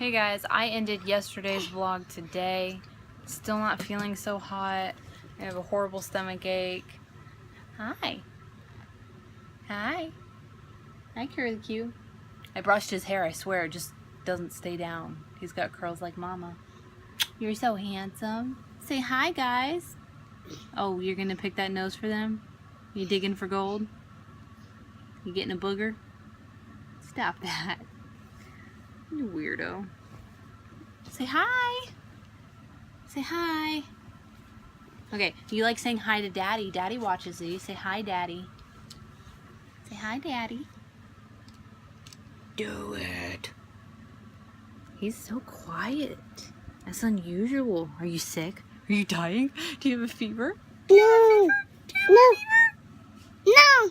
Hey guys, I ended yesterday's vlog today. Still not feeling so hot. I have a horrible stomach ache. Hi. Hi. Hi, Curly Q. I brushed his hair, I swear, it just doesn't stay down. He's got curls like mama. You're so handsome. Say hi, guys. Oh, you're gonna pick that nose for them? You digging for gold? You getting a booger? Stop that. You weirdo. Say hi. Say hi. Okay, you like saying hi to Daddy. Daddy watches these. Say hi, Daddy. Say hi, Daddy. Do it. He's so quiet. That's unusual. Are you sick? Are you dying? Do you have a fever? No. No. No.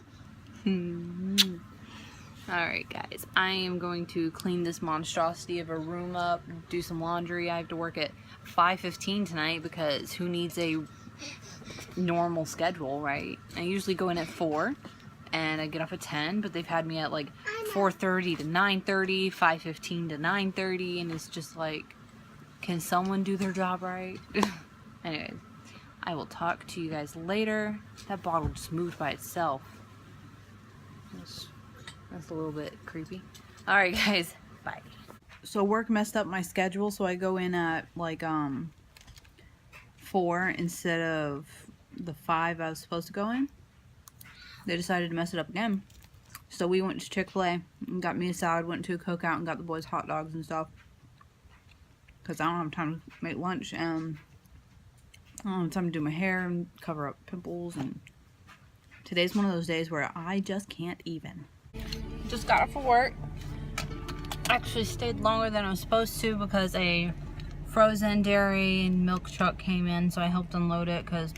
Alright guys, I am going to clean this monstrosity of a room up, do some laundry. I have to work at 5:15 tonight because who needs a normal schedule, right? I usually go in at 4 and I get off at 10, but they've had me at like 4:30 to 9:30, 5:15 to 9:30, and it's just like, can someone do their job right? Anyways, I will talk to you guys later. That bottle just moved by itself. That's a little bit creepy. Alright guys, bye. So work messed up my schedule, so I go in at like 4 instead of the 5 I was supposed to go in. They decided to mess it up again. So we went to Chick-fil-A and got me a salad, went to a Cookout and got the boys hot dogs and stuff. Because I don't have time to make lunch and I don't have time to do my hair and cover up pimples. And today's one of those days where I just can't even. Just got off of work. Actually stayed longer than I was supposed to because a frozen dairy and milk truck came in. So I helped unload it because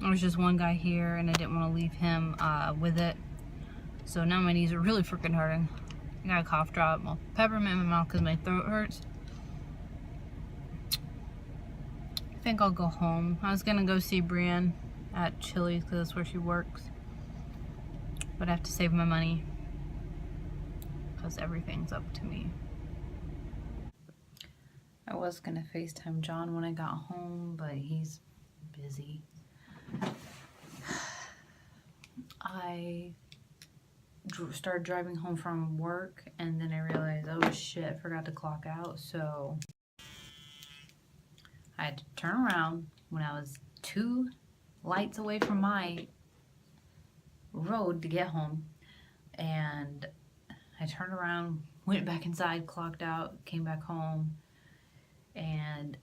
there was just one guy here and I didn't want to leave him with it. So now my knees are really freaking hurting. I got a cough drop, well, peppermint in my mouth because my throat hurts. I think I'll go home. I was gonna go see Brienne at Chili's because that's where she works. But I have to save my money because everything's up to me. I was gonna FaceTime John when I got home, but he's busy. I started driving home from work and then I realized, oh shit, I forgot to clock out, so I had to turn around when I was 2 lights away from my road to get home, and I turned around, went back inside, clocked out, came back home, and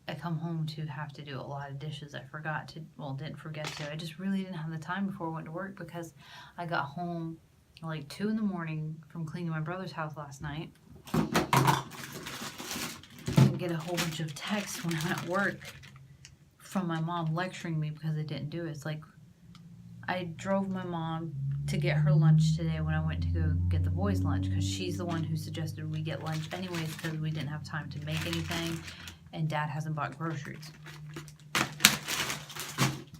I come home to have to do a lot of dishes. I forgot to, well, didn't forget to, I just really didn't have the time before I went to work because I got home like 2 in the morning from cleaning my brother's house last night. I get a whole bunch of texts when I'm at work from my mom lecturing me because I didn't do it. It's like, I drove my mom to get her lunch today when I went to go get the boys lunch because she's the one who suggested we get lunch anyways because we didn't have time to make anything and Dad hasn't bought groceries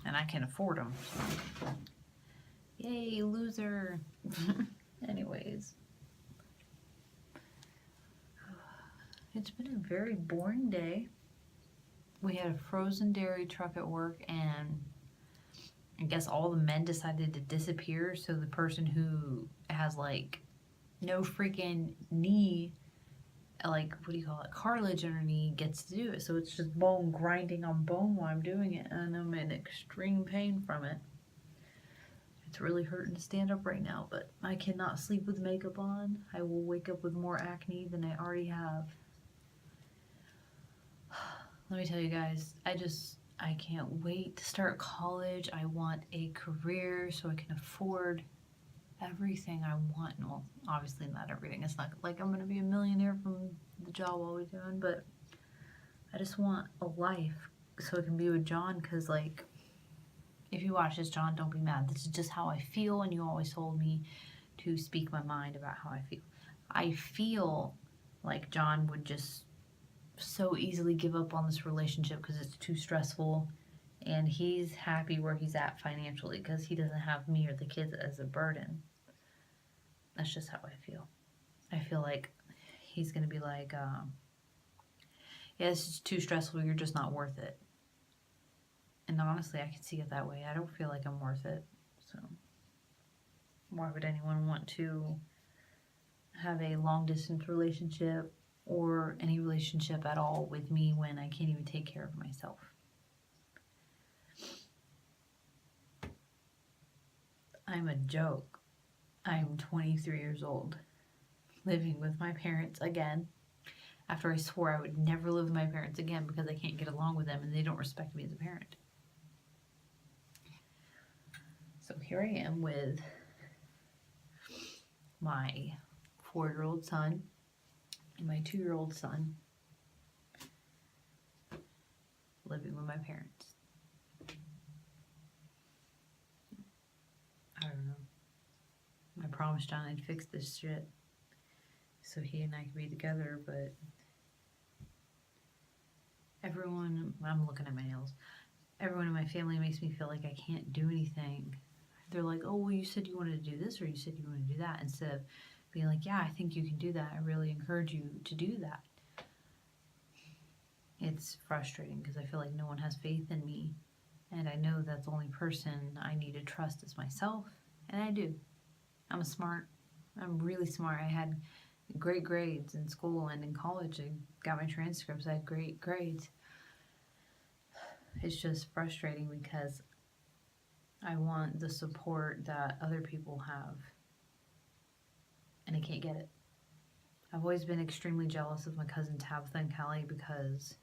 and I can afford them, so. Yay, loser. Anyways, it's been a very boring day. We had a frozen dairy truck at work and I guess all the men decided to disappear, so the person who has like no freaking knee, like what do you call it, cartilage in her knee, gets to do it. So it's just bone grinding on bone while I'm doing it and I'm in extreme pain from it. It's really hurting to stand up right now, but I cannot sleep with makeup on. I will wake up with more acne than I already have. Let me tell you guys, I can't wait to start college. I want a career so I can afford everything I want. Well, obviously not everything. It's not like I'm going to be a millionaire from the job I'll be doing, but I just want a life so I can be with John because, like, if you watch this, John, don't be mad. This is just how I feel, and you always told me to speak my mind about how I feel. I feel like John would just so easily give up on this relationship because it's too stressful, and he's happy where he's at financially because he doesn't have me or the kids as a burden. That's just how I feel. I feel like he's going to be like, yeah, this is too stressful, you're just not worth it. And honestly, I can see it that way. I don't feel like I'm worth it. So why would anyone want to have a long distance relationship or any relationship at all with me when I can't even take care of myself? I'm a joke. I'm 23 years old, living with my parents again, after I swore I would never live with my parents again because I can't get along with them and they don't respect me as a parent. So here I am with my 4-year-old son and my 2-year-old son living with my parents. I don't know. I promised John I'd fix this shit so he and I could be together, but everyone, I'm looking at my nails, everyone in my family makes me feel like I can't do anything. They're like, oh, well, you said you wanted to do this or you said you wanted to do that, instead of being like, yeah, I think you can do that. I really encourage you to do that. It's frustrating because I feel like no one has faith in me, and I know that the only person I need to trust is myself, and I do. I'm really smart. I had great grades in school and in college. I got my transcripts. I had great grades. It's just frustrating because I want the support that other people have, and I can't get it. I've always been extremely jealous of my cousin Tabitha and Callie because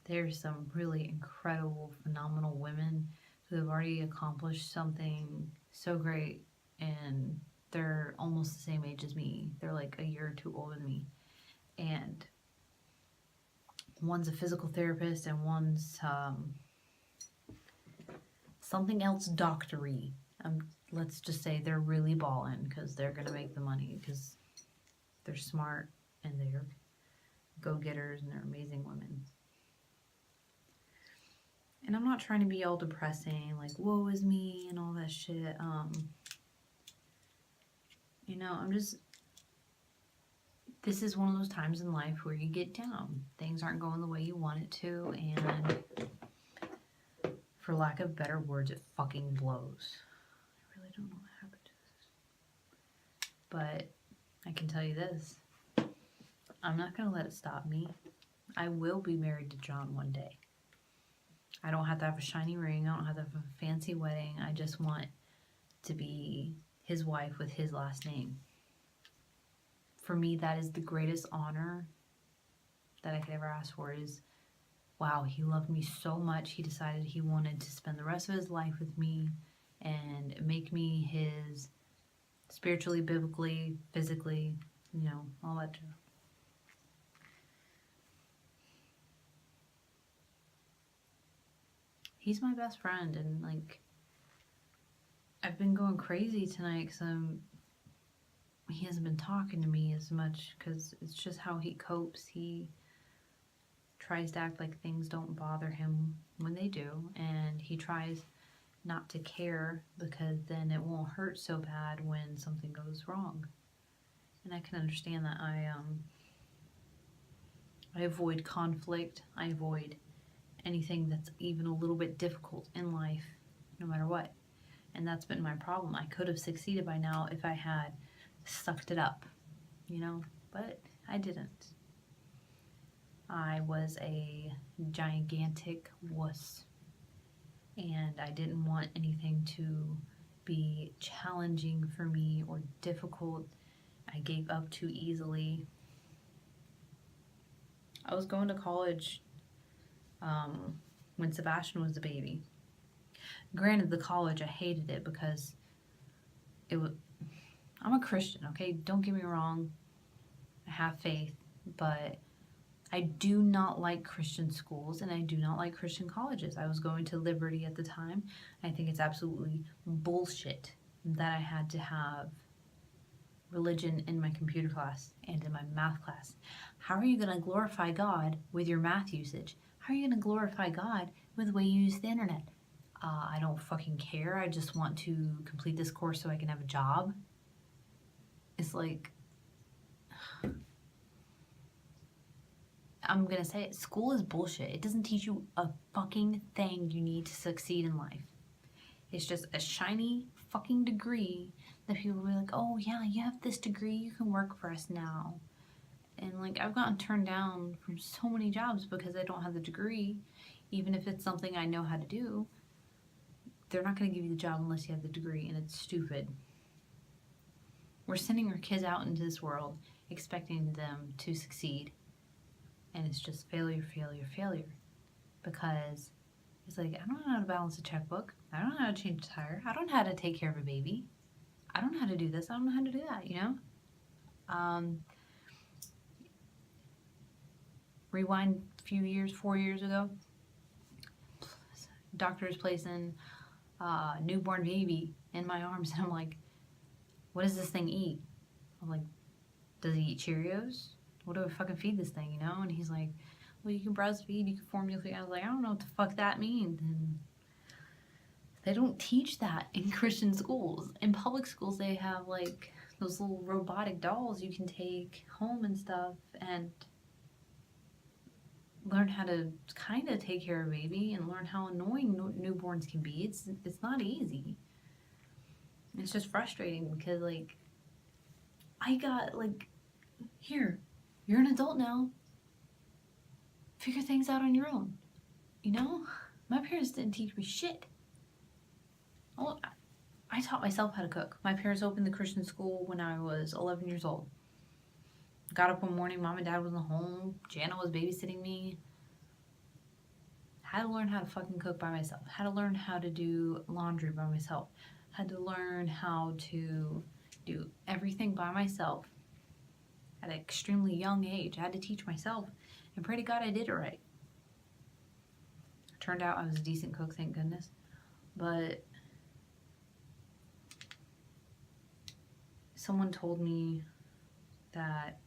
there's some really incredible, phenomenal women who have already accomplished something so great, and they're almost the same age as me. They're like a year or two older than me. And one's a physical therapist and one's something else doctory. Let's just say they're really balling because they're going to make the money because they're smart and they're go-getters and they're amazing women. And I'm not trying to be all depressing, like, woe is me and all that shit. This is one of those times in life where you get down. Things aren't going the way you want it to, and for lack of better words, it fucking blows. I really don't know what happened to this. But I can tell you this. I'm not going to let it stop me. I will be married to John one day. I don't have to have a shiny ring. I don't have to have a fancy wedding. I just want to be his wife with his last name. For me, that is the greatest honor that I could ever ask for. Is, wow, he loved me so much. He decided he wanted to spend the rest of his life with me and make me his spiritually, biblically, physically, all that stuff. He's my best friend, and like, I've been going crazy tonight because he hasn't been talking to me as much because it's just how he copes. He tries to act like things don't bother him when they do, and he tries not to care because then it won't hurt so bad when something goes wrong. And I can understand that. I avoid conflict. I avoid anything that's even a little bit difficult in life, no matter what. And that's been my problem. I could have succeeded by now if I had sucked it up, but I didn't. I was a gigantic wuss, and I didn't want anything to be challenging for me or difficult. I gave up too easily. I was going to college when Sebastian was a baby. Granted, the college, I hated it because I'm a Christian, okay? Don't get me wrong. I have faith, but I do not like Christian schools and I do not like Christian colleges. I was going to Liberty at the time. I think it's absolutely bullshit that I had to have religion in my computer class and in my math class. How are you going to glorify God with your math usage? How are you going to glorify God with the way you use the internet? I don't fucking care. I just want to complete this course so I can have a job. It's like, I'm gonna say it, school is bullshit. It doesn't teach you a fucking thing you need to succeed in life. It's just a shiny fucking degree that people will be like, oh yeah, you have this degree, you can work for us now. And like, I've gotten turned down from so many jobs because I don't have the degree. Even if it's something I know how to do, they're not going to give you the job unless you have the degree, and it's stupid. We're sending our kids out into this world expecting them to succeed, and it's just failure, failure, failure. Because it's like, I don't know how to balance a checkbook. I don't know how to change a tire. I don't know how to take care of a baby. I don't know how to do this. I don't know how to do that, you know? Rewind a few years, 4 years ago, doctor's placing a newborn baby in my arms, and I'm like, what does this thing eat? I'm like, does he eat Cheerios? What do I fucking feed this thing, you know? And he's like, well, you can breastfeed, you can formula feed. I was like, I don't know what the fuck that means. And they don't teach that in Christian schools. In public schools, they have like those little robotic dolls you can take home and stuff and learn how to kind of take care of a baby and learn how annoying newborns can be. It's not easy. It's just frustrating because, like, I got, like, here, you're an adult now. Figure things out on your own. You know? My parents didn't teach me shit. Well, I taught myself how to cook. My parents opened the Christian school when I was 11 years old. Got up one morning, mom and dad wasn't home. Jana was babysitting me. Had to learn how to fucking cook by myself. Had to learn how to do laundry by myself. Had to learn how to do everything by myself at an extremely young age. I had to teach myself, and pray to God I did it right. Turned out I was a decent cook, thank goodness. But someone told me that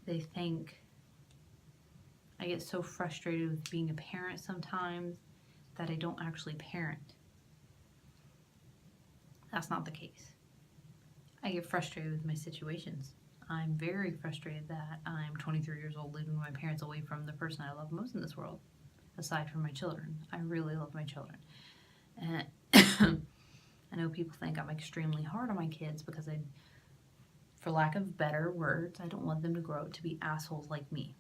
they think I get so frustrated with being a parent sometimes that I don't actually parent. That's not the case. I get frustrated with my situations. I'm very frustrated that I'm 23 years old living with my parents away from the person I love most in this world, aside from my children. I really love my children. And I know people think I'm extremely hard on my kids because for lack of better words, I don't want them to grow up to be assholes like me.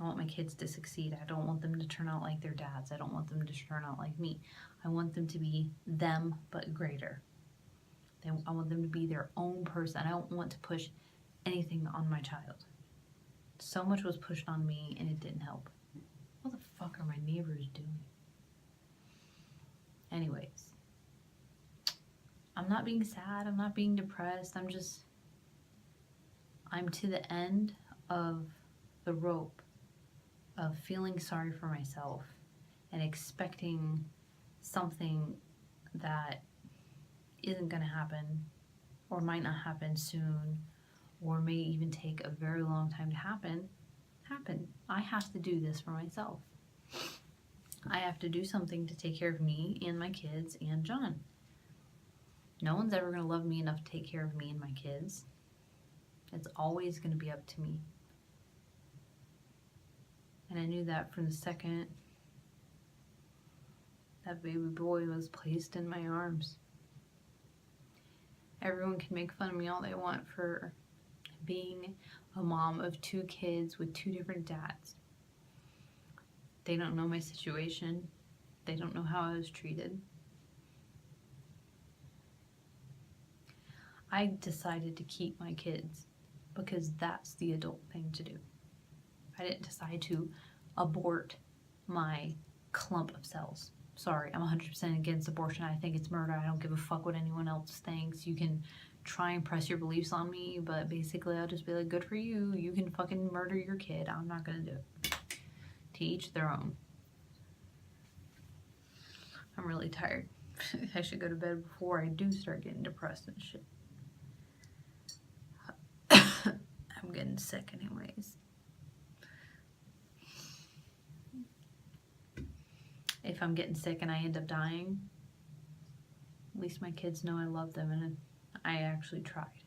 I want my kids to succeed. I don't want them to turn out like their dads. I don't want them to turn out like me. I want them to be them, but greater. I want them to be their own person. I don't want to push anything on my child. So much was pushed on me and it didn't help. What the fuck are my neighbors doing? Anyways, I'm not being sad. I'm not being depressed. I'm to the end of the rope of feeling sorry for myself and expecting something that isn't going to happen or might not happen soon or may even take a very long time to happen. I have to do this for myself. I have to do something to take care of me and my kids and John. No one's ever going to love me enough to take care of me and my kids. It's always going to be up to me. And I knew that from the second that baby boy was placed in my arms. Everyone can make fun of me all they want for being a mom of 2 kids with 2 different dads. They don't know my situation. They don't know how I was treated. I decided to keep my kids because that's the adult thing to do. I didn't decide to abort my clump of cells. Sorry, I'm 100% against abortion. I think it's murder. I don't give a fuck what anyone else thinks. You can try and press your beliefs on me, but basically I'll just be like, good for you. You can fucking murder your kid. I'm not gonna do it. To each their own. I'm really tired. I should go to bed before I do start getting depressed and shit. I'm getting sick anyways. If I'm getting sick and I end up dying, at least my kids know I love them and I actually tried.